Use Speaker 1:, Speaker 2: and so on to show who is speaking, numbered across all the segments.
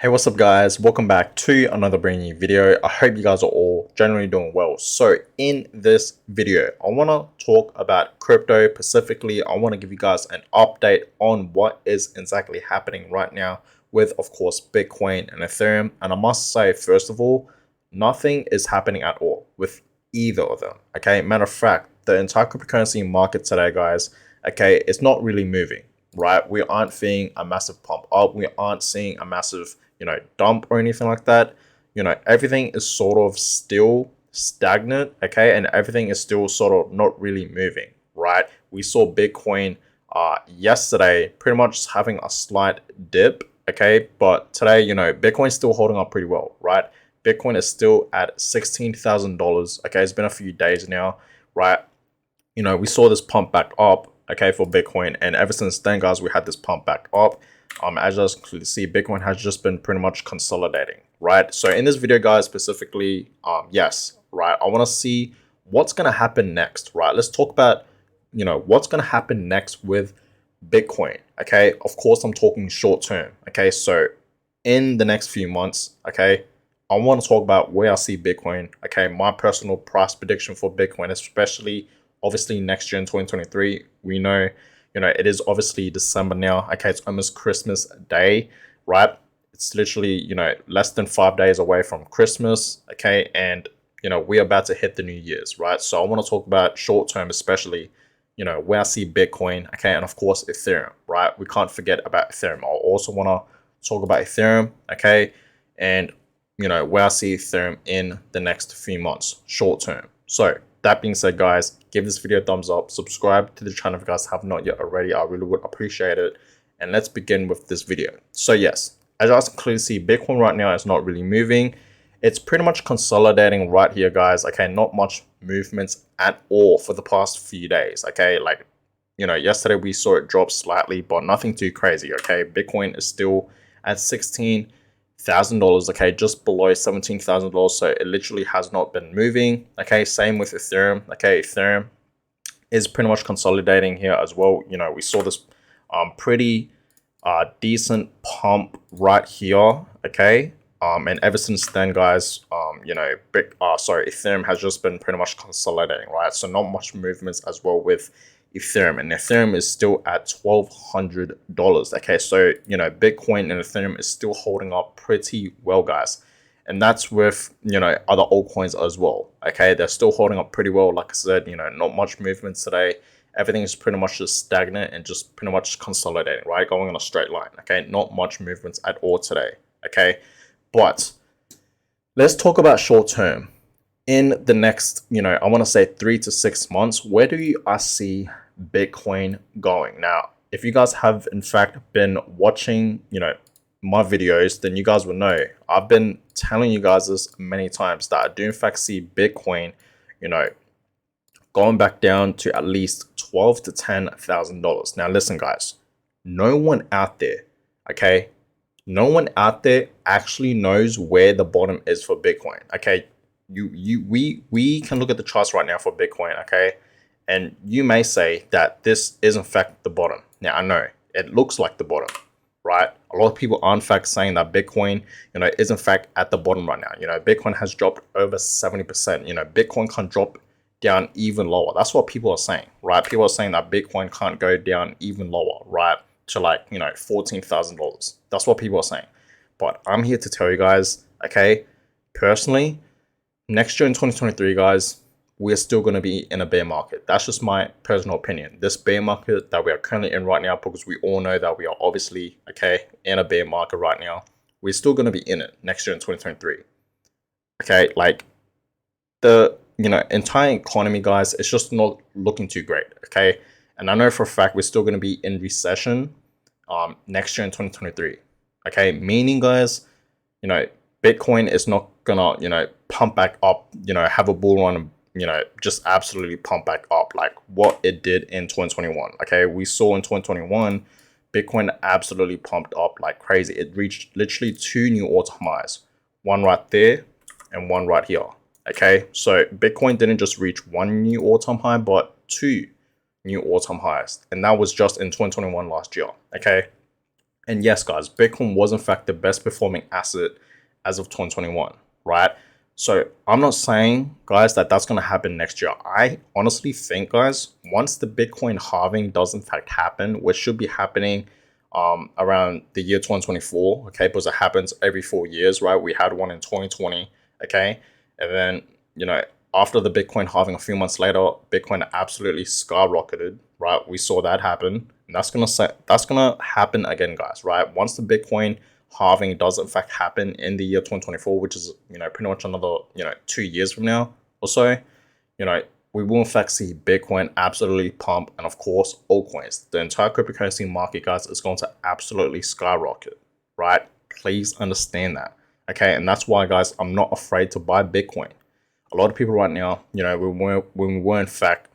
Speaker 1: Hey, what's up guys? Welcome back to another brand new video. I hope you guys are all generally doing well. So in this video, I want to talk about crypto specifically. I want to give you guys an update on what is exactly happening right now with, of course, Bitcoin and Ethereum. And I must say, first of all, nothing is happening at all with either of them. Okay, matter of fact, the entire cryptocurrency market today, guys, okay, it's not really moving, right? We aren't seeing a massive pump up. We aren't seeing a massive dump or anything like that. Everything is sort of still stagnant, okay, and everything is still sort of not really moving, right? We saw Bitcoin yesterday pretty much having a slight dip, okay, but today, Bitcoin's still holding up pretty well, right? Bitcoin is still at $16,000, okay. It's been a few days now, right? We saw this pump back up, okay, for Bitcoin, and ever since then, guys, we had this pump back up. As you guys can see, Bitcoin has just been pretty much consolidating, right? So in this video, guys, specifically, yes, right, I want to see what's going to happen next, right? Let's talk about, what's going to happen next with Bitcoin, okay? Of course, I'm talking short term, okay? So in the next few months, okay, I want to talk about where I see Bitcoin, okay? My personal price prediction for Bitcoin, especially obviously next year in 2023, we know, it is obviously December now. Okay, it's almost Christmas Day, right? It's literally, less than 5 days away from Christmas, okay? And, we're about to hit the New Year's, right? So I want to talk about short term, especially, where I see Bitcoin, okay? And of course, Ethereum, right? We can't forget about Ethereum. I also want to talk about Ethereum, okay? And, where I see Ethereum in the next few months, short term. So that being said, guys, give this video a thumbs up, subscribe to the channel if you guys have not yet already. I really would appreciate it. And let's begin with this video. So yes, as you guys can clearly see, Bitcoin right now is not really moving. It's pretty much consolidating right here, guys. Okay, not much movements at all for the past few days. Okay, like, yesterday we saw it drop slightly, but nothing too crazy. Okay, Bitcoin is still at $16,000, okay, just below $17,000. So it literally has not been moving. Okay, same with Ethereum. Okay, Ethereum is pretty much consolidating here as well. We saw this pretty decent pump right here. Okay, and ever since then, guys, Ethereum has just been pretty much consolidating, right? So not much movements as well with Ethereum, and Ethereum is still at $1,200. Okay, so Bitcoin and Ethereum is still holding up pretty well, guys, and that's with other altcoins as well. Okay, they're still holding up pretty well. Like I said, not much movements today. Everything is pretty much just stagnant and just pretty much consolidating, right? Going on a straight line. Okay, not much movements at all today. Okay, but let's talk about short term. In the next, I want to say 3 to 6 months, where do I see Bitcoin going? Now, if you guys have in fact been watching, my videos, then you guys will know I've been telling you guys this many times that I do in fact see Bitcoin, going back down to at least $12,000 to $10,000. Now, listen, guys, no one out there, okay, no one out there actually knows where the bottom is for Bitcoin. Okay, we can look at the charts right now for Bitcoin, okay, and you may say that this is in fact the bottom. Now, I know it looks like the bottom, right? A lot of people are in fact saying that Bitcoin, is in fact at the bottom right now. Bitcoin has dropped over 70%. Bitcoin can't drop down even lower. That's what people are saying, right? People are saying that Bitcoin can't go down even lower, right? To like, $14,000. That's what people are saying. But I'm here to tell you guys, okay, personally, next year in 2023, guys, we're still going to be in a bear market. That's just my personal opinion. This bear market that we are currently in right now, because we all know that we are obviously, okay, in a bear market right now, we're still going to be in it next year in 2023. Okay, like the, entire economy, guys, it's just not looking too great, okay? And I know for a fact we're still going to be in recession next year in 2023, okay? Meaning, guys, Bitcoin is not gonna, pump back up, have a bull run, just absolutely pump back up like what it did in 2021. Okay, we saw in 2021, Bitcoin absolutely pumped up like crazy. It reached literally 2 new all-time highs, one right there and one right here. Okay, so Bitcoin didn't just reach 1 new all-time high, but 2 new all-time highs, and that was just in 2021 last year. Okay, And yes, guys, Bitcoin was in fact the best performing asset as of 2021, right? So I'm not saying, guys, that that's going to happen next year. I honestly think, guys, once the Bitcoin halving does in fact happen, which should be happening around the year 2024, okay, because it happens every 4 years, right? We had one in 2020, okay, and then, you know, after the Bitcoin halving a few months later, Bitcoin absolutely skyrocketed, right? We saw that happen, and that's gonna happen again, guys, right? Once the Bitcoin halving does in fact happen in the year 2024, which is, you know, pretty much another, you know, 2 years from now or so, you know, we will in fact see Bitcoin absolutely pump, and of course altcoins. The entire cryptocurrency market, guys, is going to absolutely skyrocket, right? Please understand that, okay? And that's why, guys, I'm not afraid to buy Bitcoin. A lot of people right now, you know, when we were in fact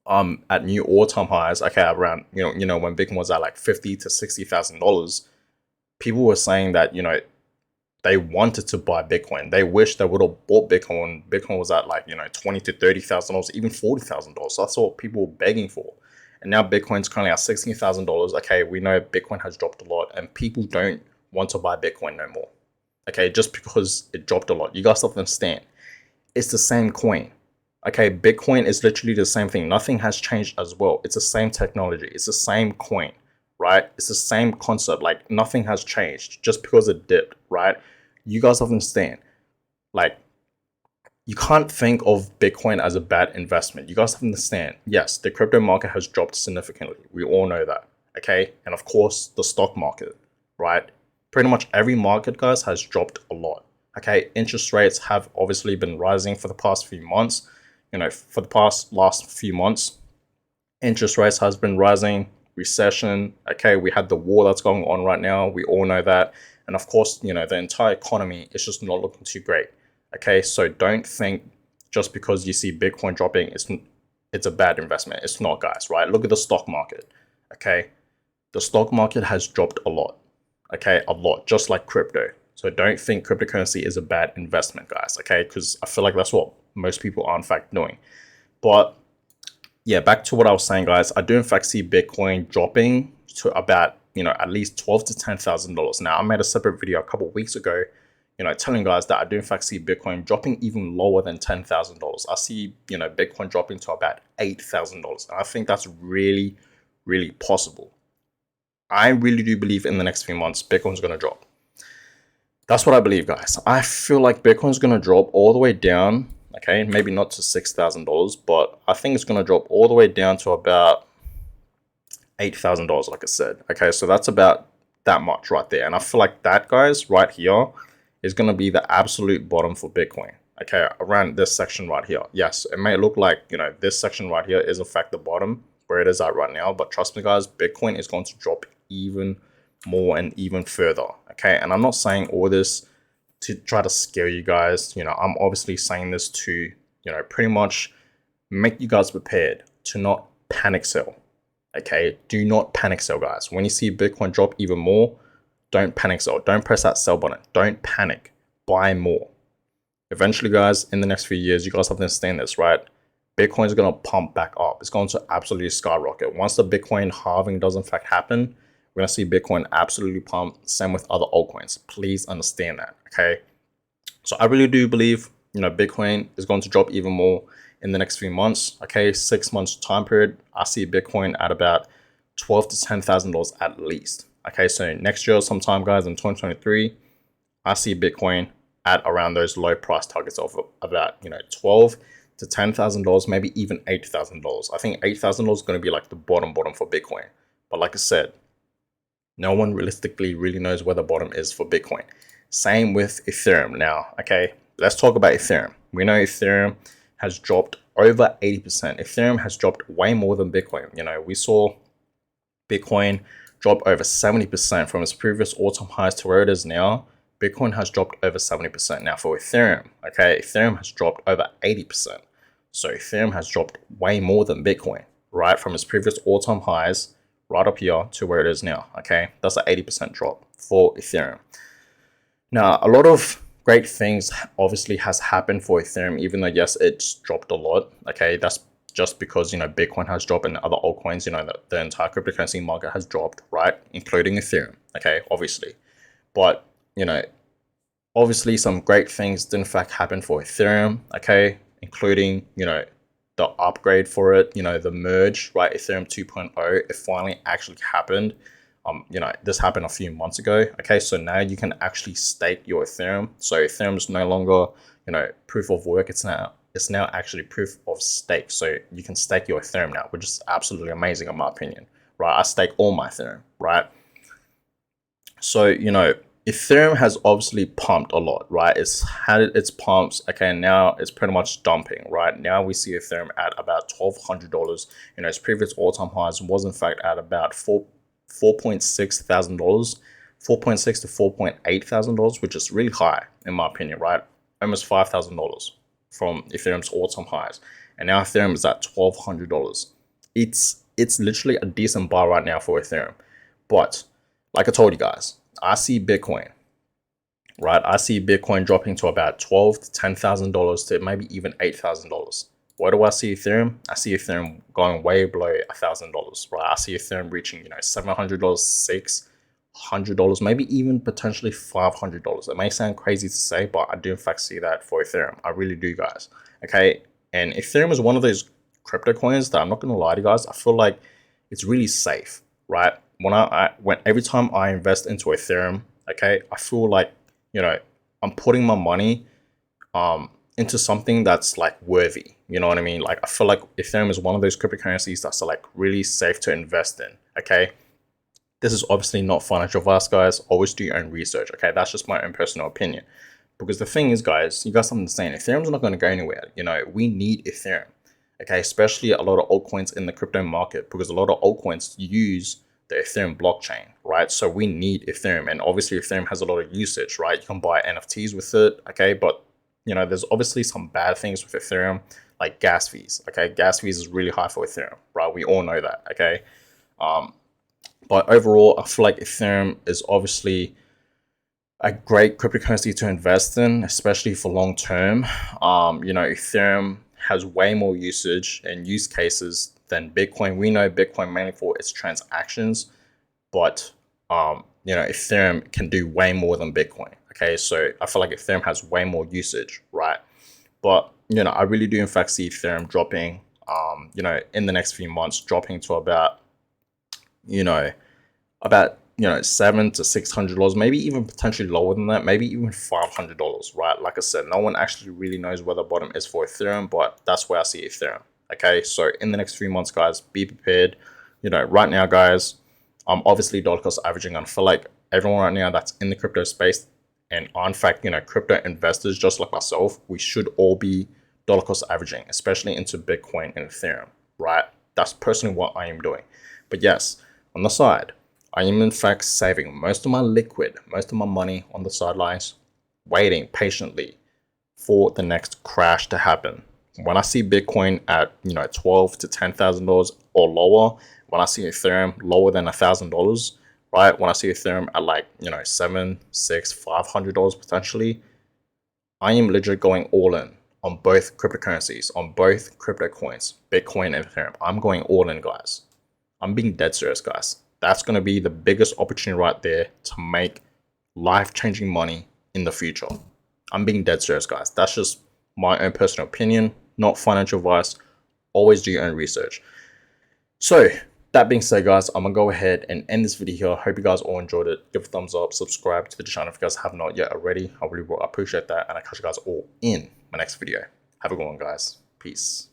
Speaker 1: at new all-time highs, okay, around, you know, when Bitcoin was at like $50,000 to $60,000, people were saying that, you know, they wanted to buy Bitcoin. They wish they would have bought Bitcoin when Bitcoin was at like, you know, $20,000 to $30,000, even $40,000. So that's what people were begging for. And now Bitcoin's currently at $16,000. Okay, we know Bitcoin has dropped a lot, and people don't want to buy Bitcoin no more. Okay, just because it dropped a lot. You guys have to understand, it's the same coin. Okay, Bitcoin is literally the same thing. Nothing has changed as well. It's the same technology. It's the same coin, right? It's the same concept. Like, nothing has changed just because it dipped, right? You guys have to understand, like, you can't think of Bitcoin as a bad investment. You guys have to understand, yes, the crypto market has dropped significantly. We all know that, okay? And of course, the stock market, right? Pretty much every market, guys, has dropped a lot, okay? Interest rates have obviously been rising for the past few months. You know, for the last few months, interest rates has been rising, recession, okay? We had the war that's going on right now. We all know that. And of course, you know, the entire economy is just not looking too great. Okay, so don't think just because you see Bitcoin dropping, it's a bad investment. It's not, guys, right? Look at the stock market. Okay, the stock market has dropped a lot. Okay, a lot, just like crypto. So don't think cryptocurrency is a bad investment, guys. Okay, because I feel like that's what most people are in fact doing. But yeah, back to what I was saying, guys. I do in fact see Bitcoin dropping to about, you know, at least $12,000 to $10,000. Now, I made a separate video a couple of weeks ago, you know, telling guys that I do in fact see Bitcoin dropping even lower than $10,000. I see, you know, Bitcoin dropping to about $8,000. And I think that's really, really possible. I really do believe in the next few months, Bitcoin's going to drop. That's what I believe, guys. I feel like Bitcoin's going to drop all the way down. Okay, maybe not to $6,000, but I think it's going to drop all the way down to about $8,000, like I said. Okay, so that's about that much right there. And I feel like that, guys, right here is going to be the absolute bottom for Bitcoin. Okay, around this section right here. Yes, it may look like, you know, this section right here is in fact the bottom where it is at right now. But trust me, guys, Bitcoin is going to drop even more and even further. Okay, and I'm not saying all this to try to scare you guys. You know, I'm obviously saying this to, you know, pretty much make you guys prepared to not panic sell. Okay, do not panic sell, guys. When you see Bitcoin drop even more, don't panic sell. Don't press that sell button. Don't panic. Buy more. Eventually, guys, in the next few years, you guys have to understand this, right? Bitcoin is going to pump back up. It's going to absolutely skyrocket. Once the Bitcoin halving does in fact happen, we're going to see Bitcoin absolutely pump. Same with other altcoins. Please understand that, okay? So I really do believe, you know, Bitcoin is going to drop even more in the next few months. Okay, 6 months time period, I see Bitcoin at about $12,000 to $10,000 at least. Okay, so next year sometime, guys, in 2023, I see Bitcoin at around those low price targets of about, you know, $12,000 to $10,000, maybe even $8,000. I think $8,000 is going to be like the bottom for Bitcoin. But like I said, no one realistically really knows where the bottom is for Bitcoin. Same with Ethereum. Now, okay, let's talk about Ethereum. We know Ethereum has dropped over 80%. Ethereum has dropped way more than Bitcoin. You know, we saw Bitcoin drop over 70% from its previous all-time highs to where it is now. Bitcoin has dropped over 70%. Now for Ethereum, okay, Ethereum has dropped over 80%. So Ethereum has dropped way more than Bitcoin, right? From its previous all-time highs right up here to where it is now, okay? That's an 80% drop for Ethereum. Now, a lot of great things obviously has happened for Ethereum, even though, yes, it's dropped a lot, okay? That's just because, Bitcoin has dropped and other altcoins, the entire cryptocurrency market has dropped, right? Including Ethereum, okay, obviously. But, obviously some great things did in fact happen for Ethereum, okay, including, the upgrade for it, the merge, right? Ethereum 2.0, it finally actually happened. This happened a few months ago. Okay, so now you can actually stake your Ethereum. So Ethereum is no longer, proof of work. It's now actually proof of stake. So you can stake your Ethereum now, which is absolutely amazing in my opinion, right? I stake all my Ethereum, right? So, Ethereum has obviously pumped a lot, right? It's had its pumps, okay, and now it's pretty much dumping, right? Now we see Ethereum at about $1,200. Its previous all-time highs was in fact at about $4.6 thousand, $4.6 to $4.8 thousand, which is really high in my opinion, right? Almost $5,000 from Ethereum's all-time highs, and now Ethereum is at $1,200. It's literally a decent buy right now for Ethereum, but like I told you guys, I see Bitcoin, right? I see Bitcoin dropping to about $12,000 to $10,000 to maybe even $8,000. Where do I see Ethereum? I see Ethereum going way below $1,000, right? I see Ethereum reaching, $700, $600, maybe even potentially $500. It may sound crazy to say, but I do in fact see that for Ethereum. I really do, guys. Okay, and Ethereum is one of those crypto coins that I'm not gonna lie to you guys, I feel like it's really safe, right? When every time I invest into Ethereum, okay, I feel like, I'm putting my money into something that's like worthy. You know what I mean? Like I feel like Ethereum is one of those cryptocurrencies that's like really safe to invest in. Okay. This is obviously not financial advice, guys. Always do your own research. Okay. That's just my own personal opinion. Because the thing is, guys, you guys have to understand, Ethereum's not going to go anywhere. We need Ethereum. Okay. Especially a lot of altcoins in the crypto market, because a lot of altcoins use the Ethereum blockchain, right? So we need Ethereum, and obviously Ethereum has a lot of usage, right? You can buy NFTs with it, okay? But, there's obviously some bad things with Ethereum, like gas fees, okay? Gas fees is really high for Ethereum, right? We all know that, okay? But overall, I feel like Ethereum is obviously a great cryptocurrency to invest in, especially for long term. Ethereum has way more usage and use cases than Bitcoin. We know Bitcoin mainly for its transactions, but Ethereum can do way more than Bitcoin. Okay, so I feel like Ethereum has way more usage, right? But I really do in fact see Ethereum dropping, in the next few months, dropping to about, $700 to $600, maybe even potentially lower than that, maybe even $500, right? Like I said, no one actually really knows where the bottom is for Ethereum, but that's where I see Ethereum. Okay, so in the next few months, guys, be prepared. Right now, guys, I'm obviously dollar cost averaging, and I feel like everyone right now that's in the crypto space and are in fact, crypto investors just like myself, we should all be dollar cost averaging, especially into Bitcoin and Ethereum, right? That's personally what I am doing. But yes, on the side, I am in fact saving most of my money on the sidelines, waiting patiently for the next crash to happen. When I see Bitcoin at $12,000 to $10,000 or lower, when I see Ethereum lower than $1,000, right? When I see Ethereum at like $700, $600, $500 potentially, I am literally going all in on both cryptocurrencies, on both crypto coins, Bitcoin and Ethereum. I'm going all in, guys. I'm being dead serious, guys. That's going to be the biggest opportunity right there to make life-changing money in the future. I'm being dead serious, guys. That's just my own personal opinion, not financial advice. Always do your own research. So that being said, guys, I'm going to go ahead and end this video here. I hope you guys all enjoyed it. Give a thumbs up, subscribe to the channel if you guys have not yet already. I really will appreciate that. And I'll catch you guys all in my next video. Have a good one, guys. Peace.